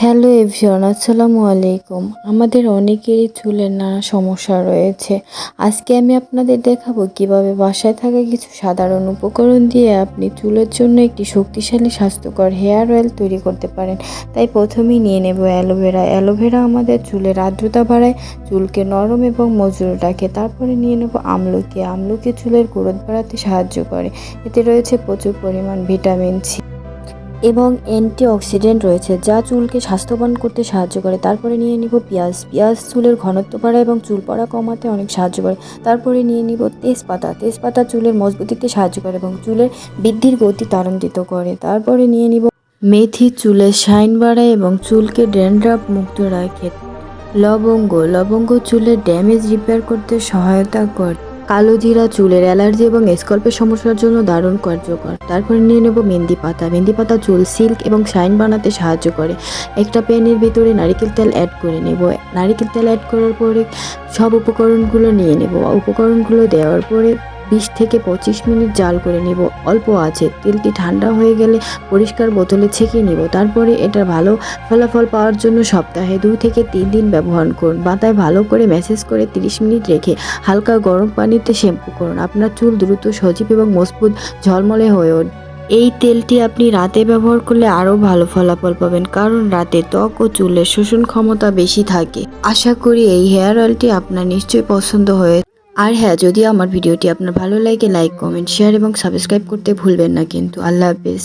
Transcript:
Hello everyone, আসসালামু আলাইকুম। আমাদের অনেকেরই চুলের নানা সমস্যা রয়েছে। আজকে আমি আপনাদের দেখাবো কিভাবে বাসায় থাকা কিছু সাধারণ উপকরণ দিয়ে আপনি চুলের জন্য একটি শক্তিশালী স্বাস্থ্যকর হেয়ার অয়েল তৈরি করতে পারেন। তাই প্রথমেই নিয়ে নেব অ্যালোভেরা। অ্যালোভেরা আমাদের চুলের আর্দ্রতা বাড়ায়, চুলকে নরম এবং মজবুত রাখে। তারপরে নিয়ে নেব আমলকি। আমলকি চুলের গ্রোথ বাড়াতে সাহায্য করে। এতে রয়েছে প্রচুর পরিমাণ ভিটামিন সি এবং অ্যান্টিঅক্সিডেন্ট রয়েছে, যা চুলকে স্বাস্থ্যবান করতে সাহায্য করে। তারপরে নিয়ে নিব পেঁয়াজ। পেঁয়াজ চুলের ঘনত্ব বাড়ায় এবং চুল পড়া কমাতে অনেক সাহায্য করে। তারপরে নিয়ে নিব তেজপাতা। তেজপাতা চুলের মজবুতিতে সাহায্য করে এবং চুলের বৃদ্ধির গতি ত্বরান্বিত করে। তারপরে নিয়ে নিব মেথি। চুলের শাইন বাড়ায় এবং চুলকে ড্যান্ড্রাফ মুক্ত রাখে। লবঙ্গ। লবঙ্গ চুলের ড্যামেজ রিপেয়ার করতে সহায়তা করে। কালো জিরা চুলের অ্যালার্জি এবং স্ক্যাল্পের সমস্যার জন্য দারুণ কার্যকর। তারপরে নিয়ে নেব মেহেন্দি পাতা। মেহেন্দি পাতা চুল সিল্ক এবং শাইন বানাতে সাহায্য করে। একটা প্যানের ভিতরে নারিকেল তেল অ্যাড করে নেব। নারিকেল তেল অ্যাড করার পরে সব উপকরণগুলো নিয়ে নেব। উপকরণগুলো দেওয়ার পরে 20 থেকে 25 মিনিট জাল করে নিব অল্প আছে। তেলটি ঠান্ডা হয়ে গেলে পরিষ্কার বোতলে ছেঁকে নিব। তারপরে এটা ভালো ফলাফল পাওয়ার জন্য সপ্তাহে 2 থেকে 3 দিন ব্যবহার করুন। মাথায় ভালো করে ম্যাসেজ করে 30 মিনিট রেখে হালকা গরম পানিতে শ্যাম্পু করুন। আপনার চুল দ্রুত সজীব এবং মজবুত ঝলমলে হয়ে উঠবে। এই তেলটি আপনি রাতে ব্যবহার করলে আরও ভালো ফলাফল পাবেন, কারণ রাতে ত্বক ও চুলের শোষণ ক্ষমতা বেশি থাকে। আশা করি এই হেয়ার অয়েলটি আপনার নিশ্চয়ই পছন্দ হয়ে। আর হ্যাঁ, যদি আমার ভিডিওটি আপনার ভালো লাগে, লাইক, কমেন্ট, শেয়ার এবং সাবস্ক্রাইব করতে ভুলবেন না কিন্তু। আল্লাহ হাফেজ।